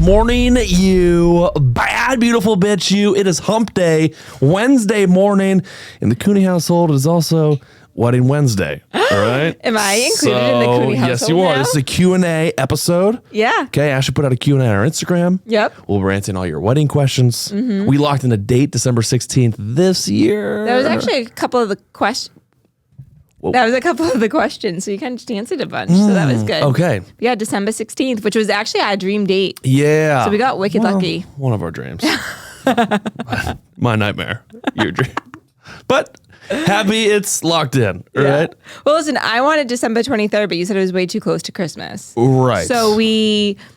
morning, you bad, beautiful bitch, you. It is hump day, Wednesday morning. In the Cooney household, it is also Wedding Wednesday. All right? Am I included in the Cooney household? Yes, you are. Now? This is a Q&A episode. Yeah. Okay, Ashley put out a Q&A on our Instagram. Yep. We'll be answering all your wedding questions. Mm-hmm. We locked in a date, December 16th this year. That was actually a couple of the questions. That was a couple of the questions, so you kind of just answered a bunch, so that was good. Okay. Yeah, December 16th, which was actually our dream date. Yeah. So we got wicked lucky. One of our dreams. My nightmare. Your dream. But happy it's locked in, right? Well, listen, I wanted December 23rd, but you said it was way too close to Christmas. Right. So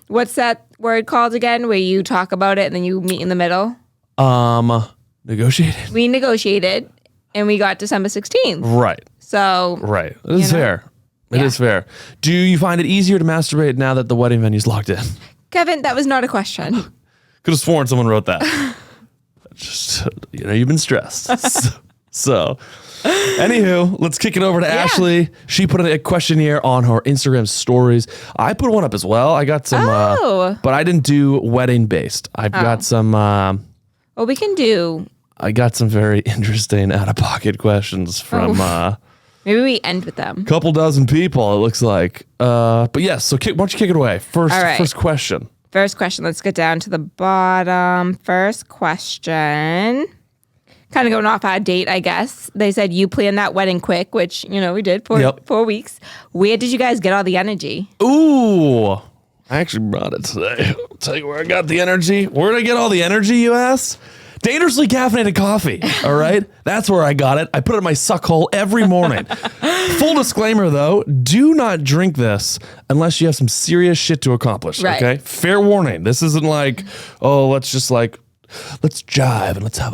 what's that word called again, where you talk about it and then you meet in the middle? Negotiated. We negotiated, and we got December 16th. Right. So. Right. It is fair. It is fair. Do you find it easier to masturbate now that the wedding venue's locked in? Kevin, that was not a question. Could have sworn someone wrote that. Just, you've been stressed. So, anywho, let's kick it over to Ashley. She put a questionnaire on her Instagram stories. I put one up as well. I got some, but I didn't do wedding based. I've got some. Well, we can do. I got some very interesting out of pocket questions from. Maybe we end with them. Couple dozen people, it looks like. But yes, so why don't you kick it away? First question. First question. Let's get down to the bottom. First question. Kind of going off our date, I guess. They said you planned that wedding quick, which, we did for 4 weeks. Where did you guys get all the energy? Ooh, I actually brought it today. I'll tell you where I got the energy. Where did I get all the energy, you ask? Dangerously caffeinated coffee, all right? That's where I got it. I put it in my suck hole every morning. Full disclaimer, though, do not drink this unless you have some serious shit to accomplish, okay? Fair warning. This isn't like, let's jive and let's have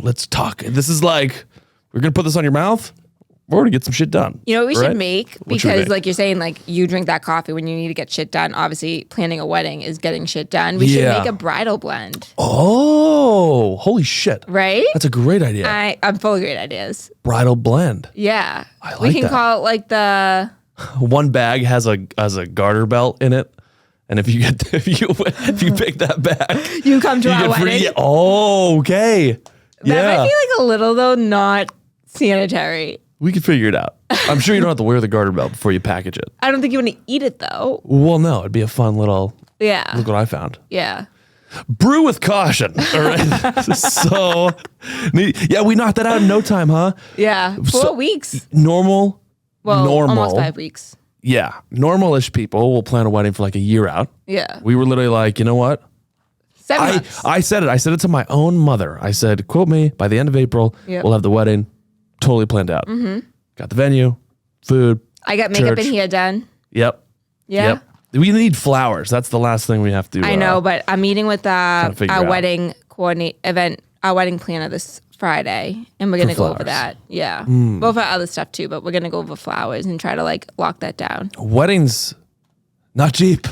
let's talk. This is like, we're going to put this on your mouth. We're going to get some shit done. You know what we should make? Because like you're saying, like you drink that coffee when you need to get shit done. Obviously, planning a wedding is getting shit done. We should make a bridal blend. Oh, holy shit. Right? That's a great idea. I'm full of great ideas. Bridal blend. Yeah. I like we can that. call it like the... One bag has a garter belt in it. And if you pick that bag, you come to our wedding. Okay. That might be like a little, though, not sanitary. We can figure it out. I'm sure you don't have to wear the garter belt before you package it. I don't think you want to eat it, though. Well, no. It'd be a fun little... Yeah. Look what I found. Yeah. Brew with caution. All right. So, we knocked that out in no time, huh? Yeah. 4 weeks. Normal. Almost 5 weeks. Yeah. Normal-ish people will plan a wedding for like a year out. Yeah. We were literally like, you know what? 7 months. I said it. I said it to my own mother. I said, quote me, by the end of April, we'll have the wedding totally planned out. Mm-hmm. Got the venue, food. I got makeup and hair done. Yep. Yeah. Yep. We need flowers. That's the last thing we have to. I know, but I'm meeting with our wedding our wedding planner this Friday, and we're going to go over that. Yeah. Well, for other stuff too, but we're going to go over flowers and try to lock that down. Weddings, not cheap.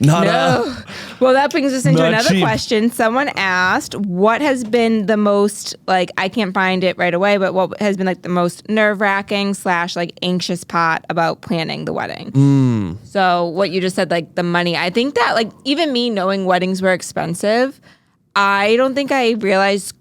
Well, that brings us into another question. Someone asked, what has been the most, I can't find it right away, but what has been the most nerve-wracking / anxious part about planning the wedding? So what you just said, the money. I think that even me knowing weddings were expensive, I don't think I realized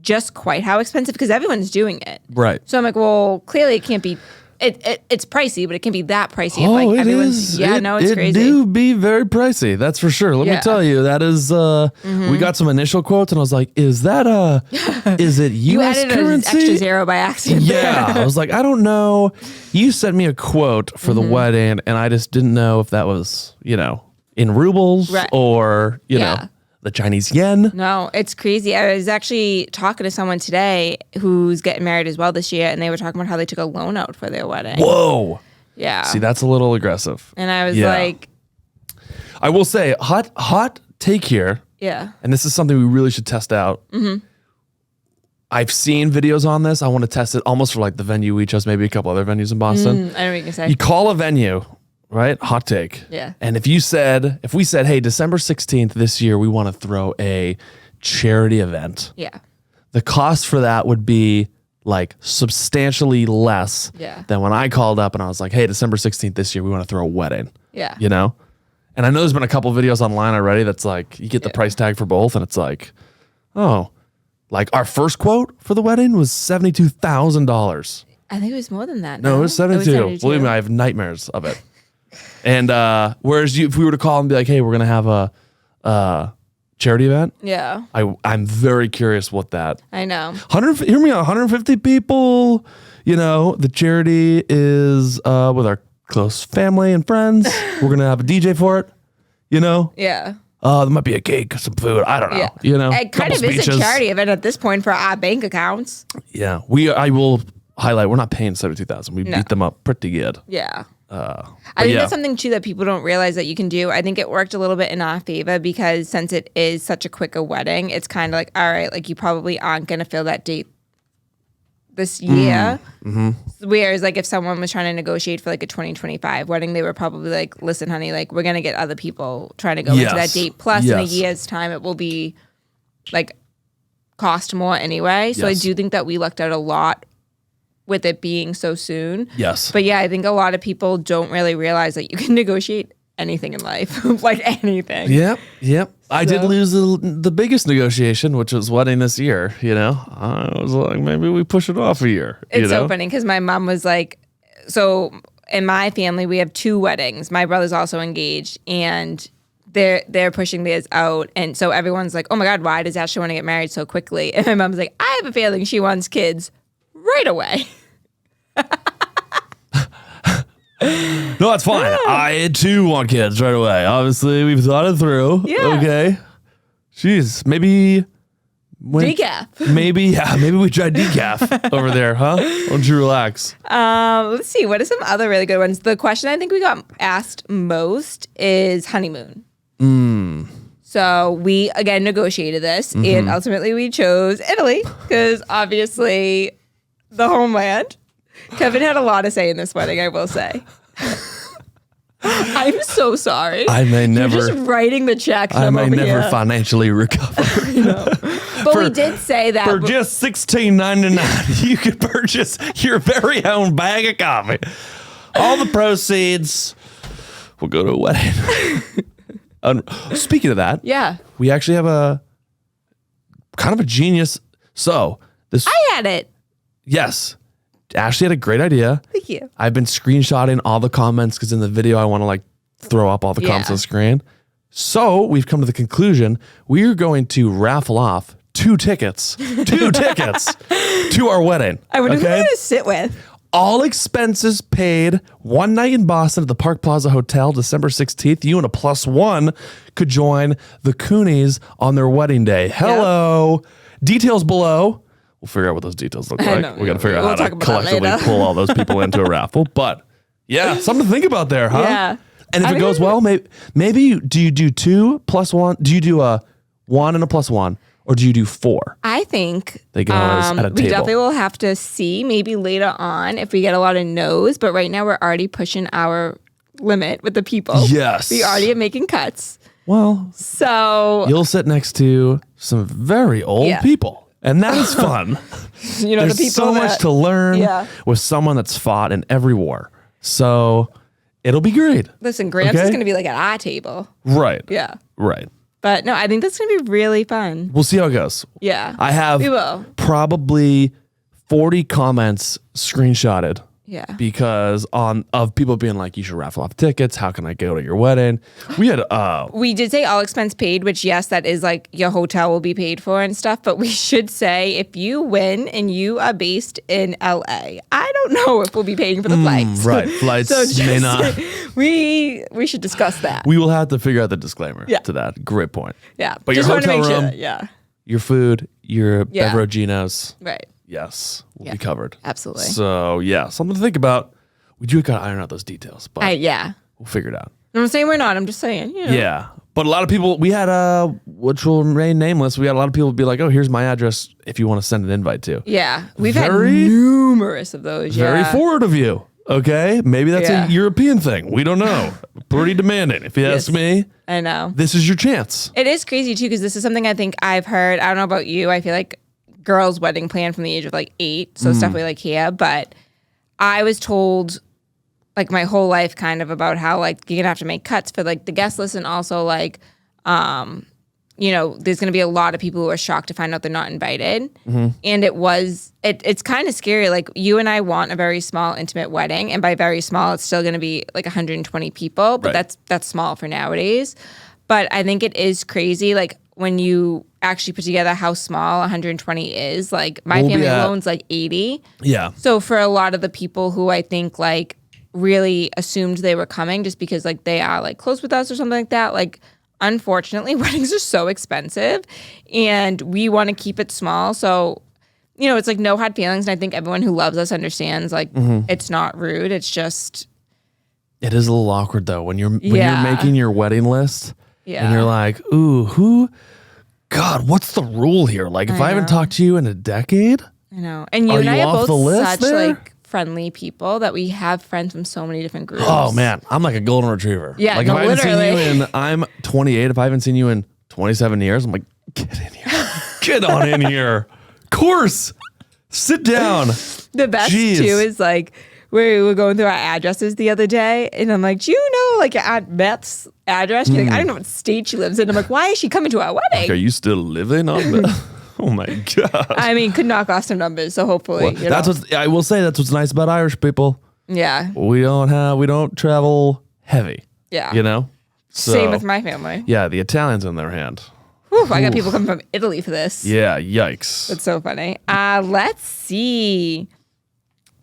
just quite how expensive, because everyone's doing it. Right. So I'm like, well, clearly it can't be. It's pricey, but it can be that pricey. Oh, it is. Yeah, it's crazy. It do be very pricey. That's for sure. Let me tell you, that is. We got some initial quotes, and I was like, "Is that is it U.S. You added currency?" An extra zero by accident. Yeah, I was like, I don't know. You sent me a quote for the wedding, and I just didn't know if that was in rubles or know. The Chinese yen. No, it's crazy. I was actually talking to someone today who's getting married as well this year, and they were talking about how they took a loan out for their wedding. Whoa. Yeah. See, that's a little aggressive. And I was like... I will say, hot take here. Yeah. And this is something we really should test out. Mm-hmm. I've seen videos on this. I want to test it almost for the venue we chose, maybe a couple other venues in Boston. I know what you're going to say. You call a venue... Right? Hot take. Yeah. And if we said, hey, December 16th this year, we want to throw a charity event. Yeah. The cost for that would be substantially less than when I called up and I was like, hey, December 16th this year, we want to throw a wedding. Yeah. And I know there's been a couple videos online already that's like, you get the price tag for both, and it's like, oh, like our first quote for the wedding was $72,000. I think it was more than that. No, it was 72. Believe me, I have nightmares of it. And whereas if we were to call and be like, hey, we're going to have a charity event. Yeah. I'm very curious what that. I know. Hear me out, 150 people. You know, the charity is with our close family and friends. We're going to have a DJ for it, you know? Yeah. There might be a cake, some food. I don't know. Yeah. You know, It kind of is a charity event at this point for our bank accounts. Yeah. I will highlight, we're not paying $72,000. We beat them up pretty good. Yeah. I think that's something too that people don't realize that you can do. I think it worked a little bit in our favor because since it is such a quick a wedding, it's kind of like, all right, like you probably aren't going to fill that date this year. Mm-hmm. Whereas like if someone was trying to negotiate for like a 2025 wedding, they were probably like, listen, honey, like we're going to get other people trying to go into that date. Plus in a year's time, it will be like cost more anyway. So I do think that we lucked out a lot with it being so soon. Yes. But yeah, I think a lot of people don't really realize that you can negotiate anything in life, like anything. Yep. I did lose the biggest negotiation, which was wedding this year, you know. I was like, maybe we push it off a year. It's so funny because my mom was like, so in my family, we have 2 weddings. My brother's also engaged and they're pushing theirs out. And so everyone's like, oh my God, why does Ashley want to get married so quickly? And my mom's like, I have a feeling she wants kids right away. No, that's fine. I too want kids right away. Obviously, we've thought it through. Yeah. Okay. Jeez, maybe decaf. Maybe we try decaf over there, huh? Why don't you relax? Let's see. What are some other really good ones? The question I think we got asked most is honeymoon. So we again negotiated this, and ultimately we chose Italy because obviously the homeland. Kevin had a lot to say in this wedding, I will say. I'm so sorry. I may never. You're just writing the checks. I may never financially recover. But we did say that for just $16.99, you could purchase your very own bag of coffee. All the proceeds will go to a wedding. Speaking of that, we actually have a kind of a genius. So this, I had it. Yes. Ashley had a great idea. Thank you. I've been screenshotting all the comments because in the video I want to like throw up all the comments on the screen. So we've come to the conclusion we are going to raffle off 2 tickets to our wedding. I wonder who I'm going to sit with. All expenses paid. 1 night in Boston at the Park Plaza Hotel, December 16th. You and a +1 could join the Coonies on their wedding day. Hello. Yep. Details below. We'll figure out what those details look like. We got to figure out how to collectively pull all those people into a raffle. But yeah, something to think about there, huh? Yeah. And if it goes well, maybe do you do 2 +1? Do you do a 1 and a +1? Or do you do 4? I think they go at a table. We definitely will have to see maybe later on if we get a lot of no's. But right now we're already pushing our limit with the people. Yes. We already are making cuts. Well, so you'll sit next to some very old people. And that's fun. You know, there's the people so much to learn with someone that's fought in every war. So it'll be great. Listen, Gramps is going to be like at our table. Right. Yeah. Right. But no, I think that's going to be really fun. We'll see how it goes. Yeah. I have probably 40 comments screenshotted. Yeah. Because of people being like, you should raffle off tickets. How can I go to your wedding? We did say all expense paid, which yes, that is like your hotel will be paid for and stuff. But we should say if you win and you are based in LA, I don't know if we'll be paying for the flights. Right. Flights may not. We should discuss that. We will have to figure out the disclaimer to that. Great point. Yeah. But just your hotel room, your food, your beveraginos. Right. Yes, we'll be covered. Absolutely. So, something to think about. We do got to iron out those details, but we'll figure it out. I'm saying we're not. I'm just saying. You know. Yeah, but a lot of people, we had, which will remain nameless, we had a lot of people be like, oh, here's my address if you want to send an invite to. Yeah, we've had numerous of those. Very forward of you. Okay, maybe that's a European thing. We don't know. Pretty demanding, if you ask me. I know. This is your chance. It is crazy, too, because this is something I think I've heard. I don't know about you. I feel like girls' wedding plan from the age of like 8, so it's definitely like here. But I was told like my whole life kind of about how like you're gonna have to make cuts for like the guest list, and also like you know, there's gonna be a lot of people who are shocked to find out they're not invited. Mm-hmm. And it's kind of scary. Like you and I want a very small, intimate wedding, and by very small, it's still gonna be like 120 people, but that's small for nowadays. But I think it is crazy, like when you actually put together how small 120 is. Like my family alone's like 80. Yeah. So for a lot of the people who I think like really assumed they were coming just because like they are like close with us or something like that, like unfortunately weddings are so expensive and we want to keep it small. So, you know, it's like no hard feelings. And I think everyone who loves us understands like it's not rude. It's just. It is a little awkward though when you're making your wedding list and you're like, ooh, God, what's the rule here? Like if I haven't talked to you in a decade. I know. And you and I are both such like friendly people that we have friends from so many different groups. Oh man, I'm like a golden retriever. Yeah, like no, if I haven't literally. seen you in, I'm 28. If I haven't seen you in 27 years, I'm like, get in here, get on in here. Of course, sit down. The best too is like we were going through our addresses the other day, and I'm like, do you know like your Aunt Beth's address? She's like, I don't know what state she lives in. I'm like, why is she coming to our wedding? Like, are you still living on Beth? Oh my God. I mean, could knock off some numbers, so hopefully. Well, what's I will say that's what's nice about Irish people. Yeah. We don't travel heavy. Yeah. You know? So, same with my family. Yeah, the Italians on their hand. Whew, I got people coming from Italy for this. Yeah, yikes. That's so funny. Let's see.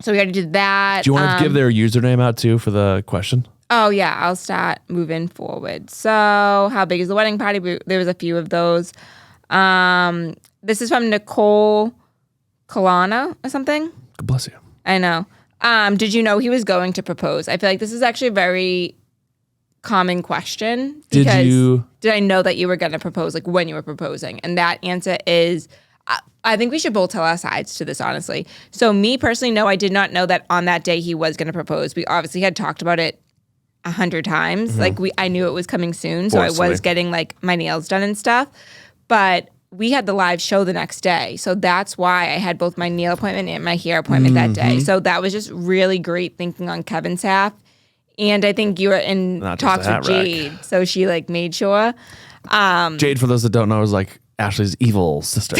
So we got to do that. Do you want to give their username out too for the question? Oh yeah, I'll start moving forward. So how big is the wedding party? There was a few of those. This is from Nicole Kalana or something. God bless you. I know. Did you know he was going to propose? I feel like this is actually a very common question. Did I know that you were going to propose, like when you were proposing? And that answer is, I think we should both tell our sides to this, honestly. So me personally, no, I did not know that on that day he was going to propose. We obviously had talked about it 100 times. Mm-hmm. Like I knew it was coming soon. So I was getting like my nails done and stuff. But we had the live show the next day. So that's why I had both my nail appointment and my hair appointment that day. So that was just really great thinking on Kevin's half. And I think you were in talks with Jade. So she like made sure. Jade, for those that don't know, is like Ashley's evil sister.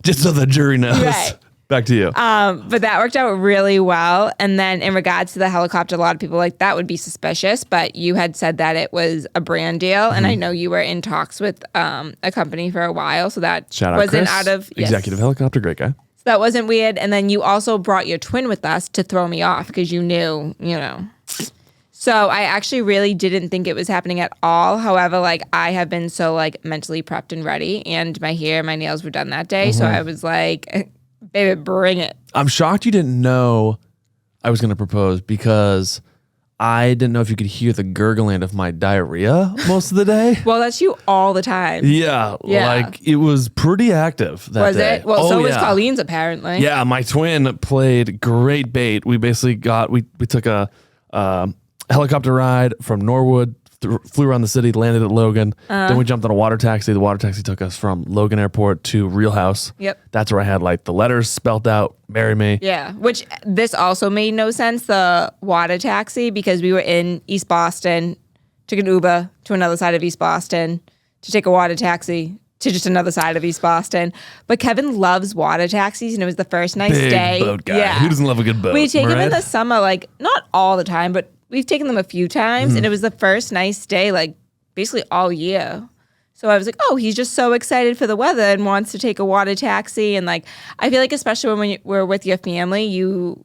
Just so the jury knows. Right. Back to you. But that worked out really well. And then in regards to the helicopter, a lot of people were like, that would be suspicious. But you had said that it was a brand deal. And I know you were in talks with a company for a while. So that wasn't Chris, out of... Executive Helicopter, great guy. So that wasn't weird. And then you also brought your twin with us to throw me off because you knew, you know. So I actually really didn't think it was happening at all. However, like I have been so like mentally prepped and ready. And my hair, my nails were done that day. So I was like... Baby, bring it. I'm shocked you didn't know I was going to propose because I didn't know if you could hear the gurgling of my diarrhea most of the day. Well, that's you all the time. Yeah. Like it was pretty active that was day. It? Well, so was Colleen's apparently. Yeah, my twin played great bait. We basically we took a helicopter ride from Norwood, flew around the city, landed at Logan. Then we jumped on a water taxi. The water taxi took us from Logan Airport to Real House. Yep. That's where I had like the letters spelt out, marry me. Yeah, which this also made no sense, the water taxi, because we were in East Boston, took an Uber to another side of East Boston, to take a water taxi to just another side of East Boston. But Kevin loves water taxis, and it was the first nice Big day. Boat guy. Yeah. Who doesn't love a good boat? We take him right? in the summer, like not all the time, but we've taken them a few times, and it was the first nice day, like basically all year. So I was like, oh, he's just so excited for the weather and wants to take a water taxi. And like, I feel like especially when we're with your family, you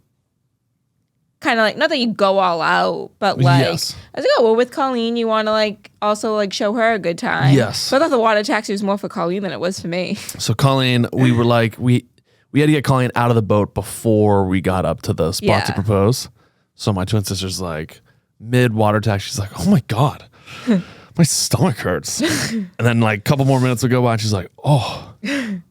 kind of like, not that you go all out, but like, Yes. I was like, oh, well, with Colleen, you want to like also like show her a good time. Yes. So I thought the water taxi was more for Colleen than it was for me. So Colleen, we were like, we had to get Colleen out of the boat before we got up to the spot to propose. So my twin sister's like, mid water taxi, she's like, oh my God, my stomach hurts. And then like a couple more minutes will go by and she's like, oh,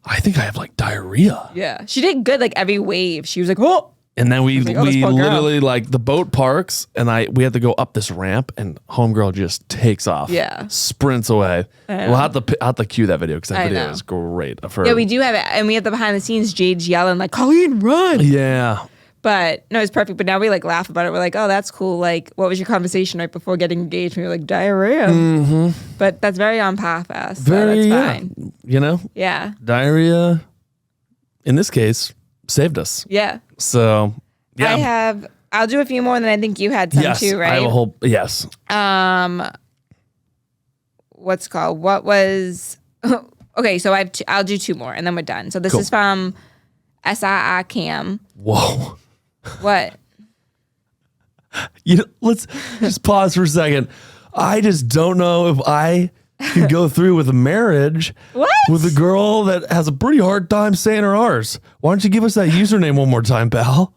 I think I have like diarrhea. Yeah. She did good like every wave. She was like, oh. And then we like, oh, this poor girl. literally like the boat parks and we had to go up this ramp and homegirl just takes off. Yeah. Sprints away. We'll have to cue that video because that video is great. Yeah, we do have it. And we have the behind the scenes, Jade's yelling like, Colleen, run. Yeah. But no, it's perfect. But now we like laugh about it. We're like, oh, that's cool. Like, what was your conversation right before getting engaged? And we were like, diarrhea. But that's very on path. So that's fine. You know? Yeah. Diarrhea, in this case, saved us. Yeah. So, yeah. I'll do a few more, and then I think you had some too, right? I have a whole, yes. What's called? What was, okay, so I'll do two more, and then we're done. So this is from SII Cam. Whoa. What? Let's just pause for a second. I just don't know if I could go through with a marriage with a girl that has a pretty hard time saying her R's. Why don't you give us that username one more time, pal?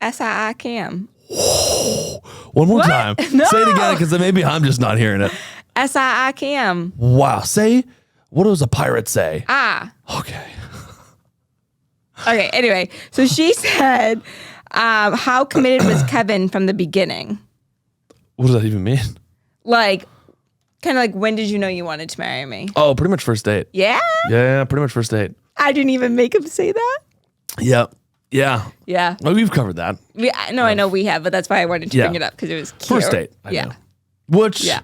SII Cam. One more time. No. Say it again, because maybe I'm just not hearing it. SII Cam. Wow. What does a pirate say? Okay. Okay, anyway. So she said, how committed was Kevin from the beginning? What does that even mean? Like, kind of like, when did you know you wanted to marry me? Oh, pretty much first date. Yeah? Yeah, pretty much first date. I didn't even make him say that? Yep. Yeah. Yeah. Well, we've covered that. I know we have, but that's why I wanted to bring it up, because it was cute. First date. I know. Which. Yeah.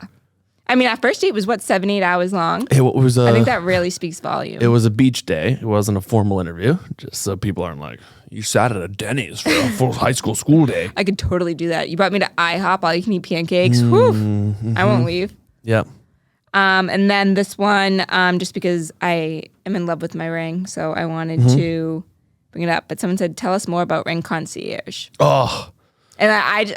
I mean, our first date was 7, 8 hours long. It was I think that really speaks volume. It was a beach day. It wasn't a formal interview, just so people aren't like, you sat at a Denny's for a full high school day. I could totally do that. You brought me to IHOP, all you can eat pancakes. Whew. I won't leave. Yeah. And then this one, just because I am in love with my ring, so I wanted to bring it up. But someone said, tell us more about Ring Concierge. Oh. And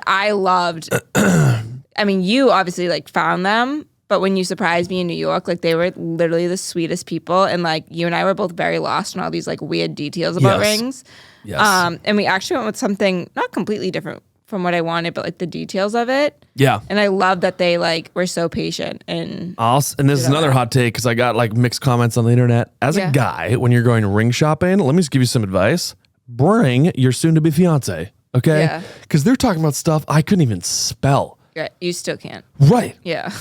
I loved, I mean, you obviously like found them, but when you surprised me in New York, like they were literally the sweetest people. And like you and I were both very lost in all these like weird details about rings. Yes. And we actually went with something not completely different from what I wanted, but like the details of it. Yeah. And I love that they like were so patient. And this is another hot take, because I got like mixed comments on the internet. As a guy, when you're going ring shopping, let me just give you some advice. Bring your soon-to-be fiance, okay? Yeah. Because they're talking about stuff I couldn't even spell. yeah, you still can't. Right. Yeah.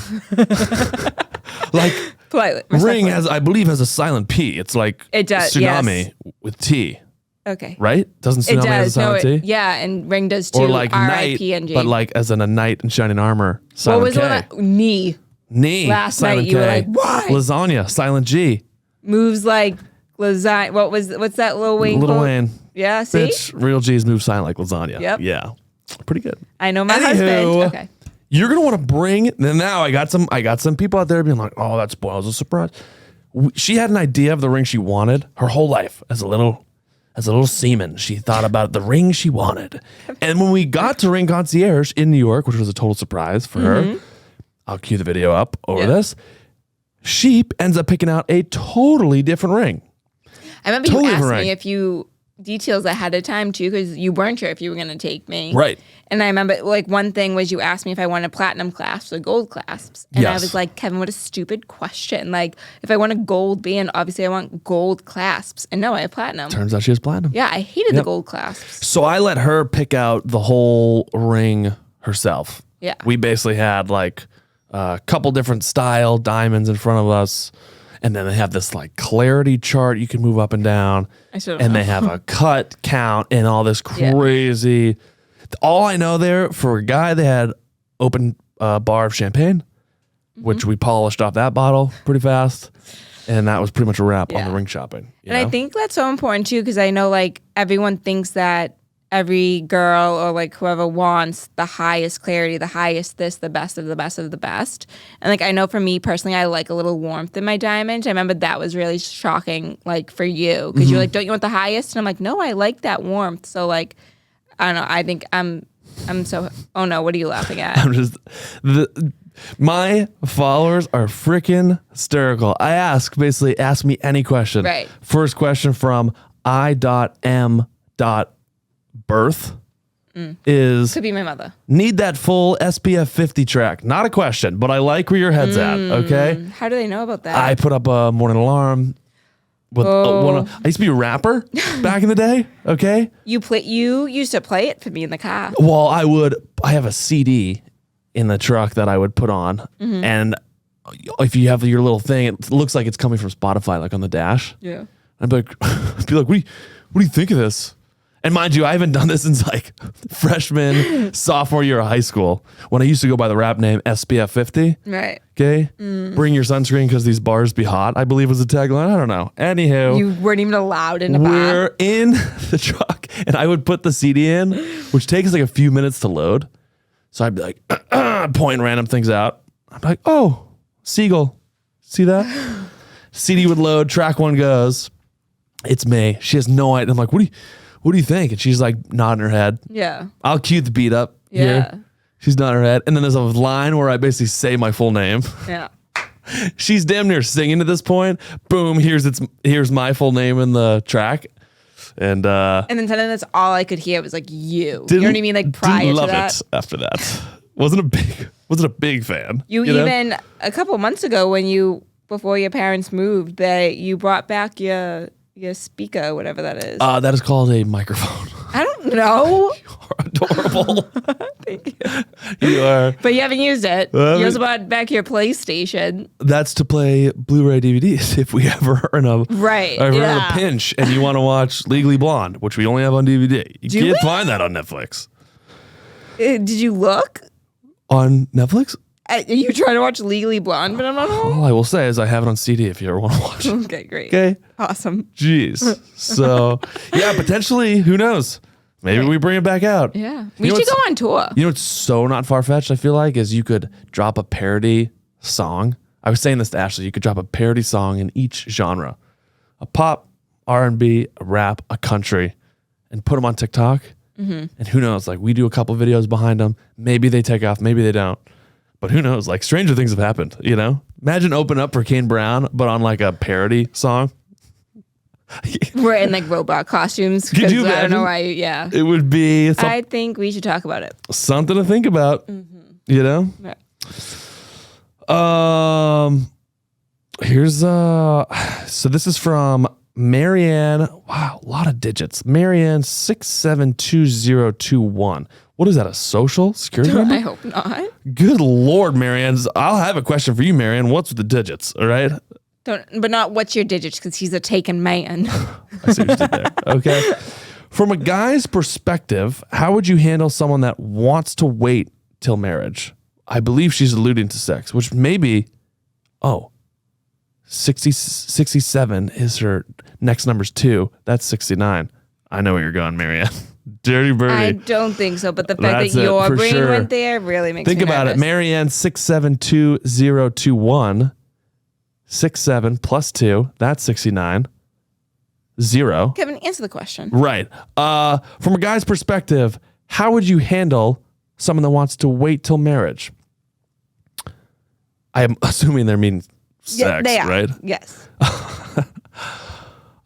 Like Politely. ring I believe has a silent P. It's like It does, tsunami with T. Okay. Right? Doesn't It tsunami have a does. silent T? Yeah, and ring does too. Or like knight, R-I-P-N-G. but like as in a knight in shining armor. What Silent was K. the one that, knee Knee. last silent night you K. were like, why? Lasagna. Silent G. moves like lasagna? What's that Lil Wayne Lil quote? Wayne. Yeah, see? Bitch, real G's move silent like lasagna. Yep. Yeah. Pretty good. I know my Anywho, husband. Okay. You're gonna want to bring. Now I got some people out there being like, "Oh, that spoils a surprise." She had an idea of the ring she wanted her whole life as a little seaman. She thought about the ring she wanted, and when we got to Ring Concierge in New York, which was a total surprise for her, I'll cue the video up over this. She ends up picking out a totally different ring. I remember you asked me if you details ahead of time too, because you weren't sure if you were going to take me. Right. And I remember like one thing was you asked me if I wanted platinum clasps or gold clasps. And I was like, Kevin, what a stupid question. Like if I want a gold band, obviously I want gold clasps. And no, I have platinum. Turns out she has platinum. Yeah, I hated the gold clasps. So I let her pick out the whole ring herself. Yeah. We basically had like a couple different style diamonds in front of us. And then they have this like clarity chart you can move up and down. And they have a cut count and all this crazy. All I know there, for a guy, they had open bar of champagne, which we polished off that bottle pretty fast. And that was pretty much a wrap on the ring shopping. And I think that's so important too, because I know like everyone thinks that every girl or like whoever wants the highest clarity, the highest this, the best of the best of the best. And like I know for me personally, I like a little warmth in my diamond. I remember that was really shocking, like for you, because you're like, don't you want the highest? And I'm like, no, I like that warmth. So like, I don't know. I think I'm so. Oh no, what are you laughing at? I'm just my followers are freaking hysterical. I ask me any question. Right. First question from I.M.Birth is Could be my mother. need that full SPF 50 track. Not a question, but I like where your head's at. Okay. How do they know about that? I put up a morning alarm. With I used to be a rapper back in the day. Okay. You used to play it for me in the car. Well, I have a CD in the truck that I would put on, and if you have your little thing, it looks like it's coming from Spotify, like on the dash. Yeah. I'd be like, what do you think of this? And mind you, I haven't done this since like freshman, sophomore year of high school when I used to go by the rap name SPF 50. Right. Okay. Bring your sunscreen because these bars be hot, I believe was the tagline. I don't know. Anywho. You weren't even allowed in a bar. We're in the truck and I would put the CD in, which takes like a few minutes to load. So I'd be like, pointing random things out. I'm like, oh, seagull. See that? CD would load. Track 1 goes. It's me. She has no idea. I'm like, what do you think? And she's like nodding her head. Yeah. I'll cue the beat up. Yeah. Here. She's nodding her head. And then there's a line where I basically say my full name. Yeah. She's damn near singing at this point. Boom, here's my full name in the track. And then suddenly that's all I could hear was like you. You know what I mean? Like prior didn't to love that. it after that. Wasn't a big fan. You know? even a couple months ago before your parents moved, you brought back your speaker, whatever that is. That is called a microphone. I don't know. You're adorable. Thank you. You are. But you haven't used it. You also brought back your PlayStation. That's to play Blu-ray DVDs if we ever are in a a pinch and you want to watch Legally Blonde, which we only have on DVD. You can't find that on Netflix. Did you look? On Netflix? Are you trying to watch Legally Blonde, but I'm not home? All I will say is I have it on CD if you ever want to watch it. Okay, great. Okay. Awesome. Jeez. So, yeah, potentially, who knows? Maybe we bring it back out. Yeah. We should go on tour. You know what's so not far-fetched, I feel like, is you could drop a parody song. I was saying this to Ashley. You could drop a parody song in each genre. A pop, R&B, a rap, a country, and put them on TikTok. Mm-hmm. And who knows? Like, we do a couple videos behind them. Maybe they take off. Maybe they don't. But who knows? Like, stranger things have happened, you know? Imagine open up for Kane Brown, but on like a parody song. We're in like robot costumes. Could you imagine? I don't know why. Yeah. It would be I think we should talk about it. Something to think about, you know? Yeah. Here's, so this is from Marianne. Wow, a lot of digits. Marianne 672021. What is that, a social security number? I hope not. Good Lord, Marianne. I'll have a question for you, Marianne. What's with the digits, all right? But not what's your digits, because he's a taken man. I see what you did there. Okay. From a guy's perspective, how would you handle someone that wants to wait till marriage? I believe she's alluding to sex, which maybe, 67 is her next number's 2. That's 69. I know where you're going, Marianne. Dirty birdie. I don't think so, but the fact that your brain went there really makes me nervous. Think about it. Marianne 672021. 67 plus 2, that's 69. 0. Kevin, answer the question. Right. From a guy's perspective, how would you handle someone that wants to wait till marriage? I am assuming they're meaning sex, they are. Right? Yes.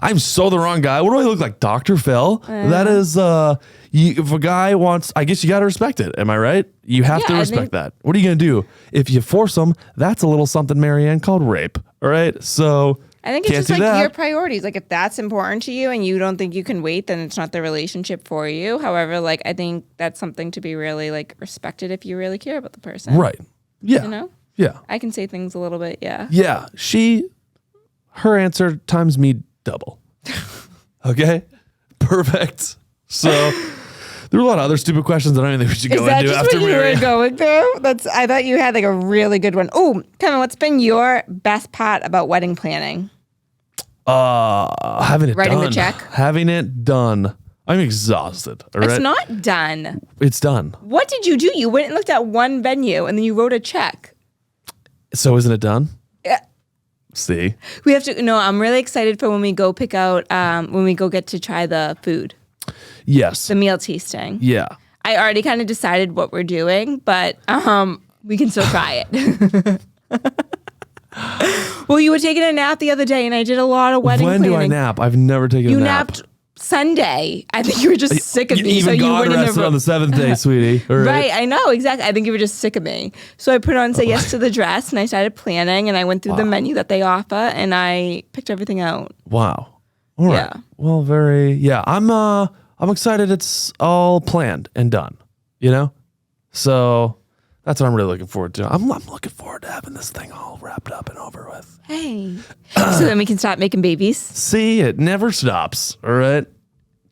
I'm so the wrong guy. What do I look like, Dr. Phil? That is, if a guy wants, I guess you got to respect it. Am I right? You have to respect that. What are you going to do? If you force them, that's a little something, Marianne, called rape. All right? So I think it's just like your priorities. Like if that's important to you and you don't think you can wait, then it's not the relationship for you. However, like I think that's something to be really like respected if you really care about the person. Right. Yeah. You know? Yeah. I can say things a little bit. Yeah. Yeah. Her answer times me double. Okay? Perfect. So there were a lot of other stupid questions that I don't think we should go into after what you were going through? I thought you had like a really good one. Oh, Kevin, what's been your best part about wedding planning? Having it Writing done. the check? Having it done. I'm exhausted. All right? It's not done. It's done. What did you do? You went and looked at one venue and then you wrote a check. So isn't it done? Yeah. See? We have to, no, I'm really excited for when we go pick out, when we go get to try the food. Yes. The meal tasting. Yeah. I already kind of decided what we're doing, but we can still try it. Well, you were taking a nap the other day, and I did a lot of wedding planning. When do I nap? I've never taken a nap. You napped Sunday. I think you were just sick of me. Even God rested on the 7th day, sweetie. Right, I know, exactly. I think you were just sick of me. So I put on Say Yes to the Dress, and I started planning, and I went through the menu that they offer, and I picked everything out. Wow. All right. Yeah. Well, I'm excited it's all planned and done, you know? So that's what I'm really looking forward to. I'm looking forward to having this thing all wrapped up and over with. Hey. So then we can stop making babies? See, it never stops, all right?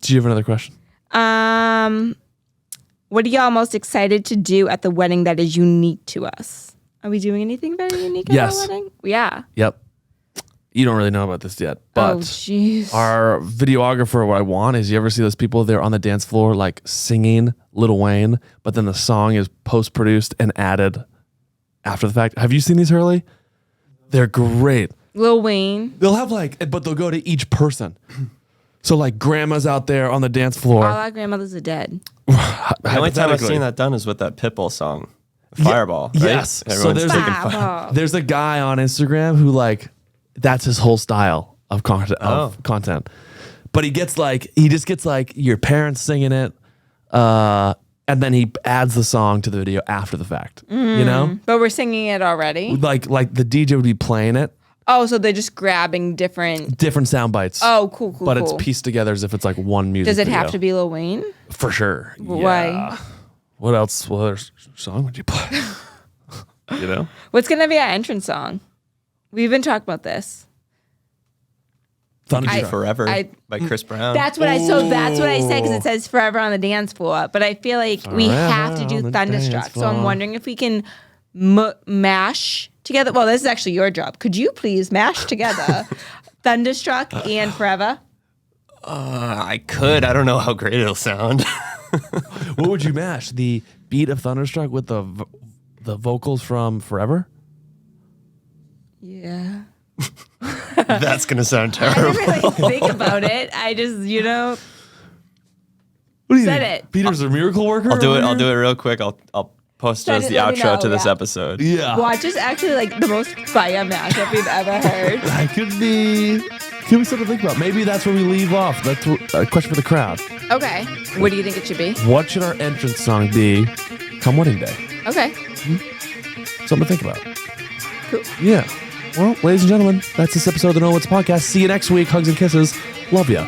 Do you have another question? What are y'all most excited to do at the wedding that is unique to us? Are we doing anything very unique at our wedding? Yeah. Yep. You don't really know about this yet, but our videographer, what I want is, you ever see those people there on the dance floor like singing Lil Wayne, but then the song is post-produced and added after the fact? Have you seen these, Hurley? They're great. Lil Wayne. They'll have but they'll go to each person. So like grandma's out there on the dance floor. All our grandmothers are dead. The only time I've seen that done is with that Pitbull song, Fireball. Right? Yes. So there's there's a guy on Instagram who that's his whole style of content. But he just gets your parents singing it, and then he adds the song to the video after the fact. You know? But we're singing it already. Like the DJ would be playing it. Oh, so they're just grabbing different sound bites. Oh, cool. But it's pieced together as if it's like one music Does it video. have to be Lil Wayne? For sure. Why? Yeah. What else? What other song would you play? You know? What's going to be our entrance song? We've been talking about this. Forever by Chris Brown. That's what I said, because it says Forever on the dance floor. But I feel like we have to do Thunderstruck. So I'm wondering if we can mash together. Well, this is actually your job. Could you please mash together Thunderstruck and Forever? I could. I don't know how great it'll sound. What would you mash? The beat of Thunderstruck with the vocals from Forever? Yeah. That's going to sound terrible. I didn't really think about it. I just, What do you said think? it. Peter's a miracle worker? I'll do it real quick. I'll post it as the outro to this episode. Yeah. Watch is actually the most fire mashup we've ever heard. That could be something to think about. Maybe that's where we leave off. That's a question for the crowd. Okay. What do you think it should be? What should our entrance song be come wedding day? Okay. Something to think about. Cool. Yeah. Well, ladies and gentlemen, that's this episode of the Know What's podcast. See you next week. Hugs and kisses. Love ya.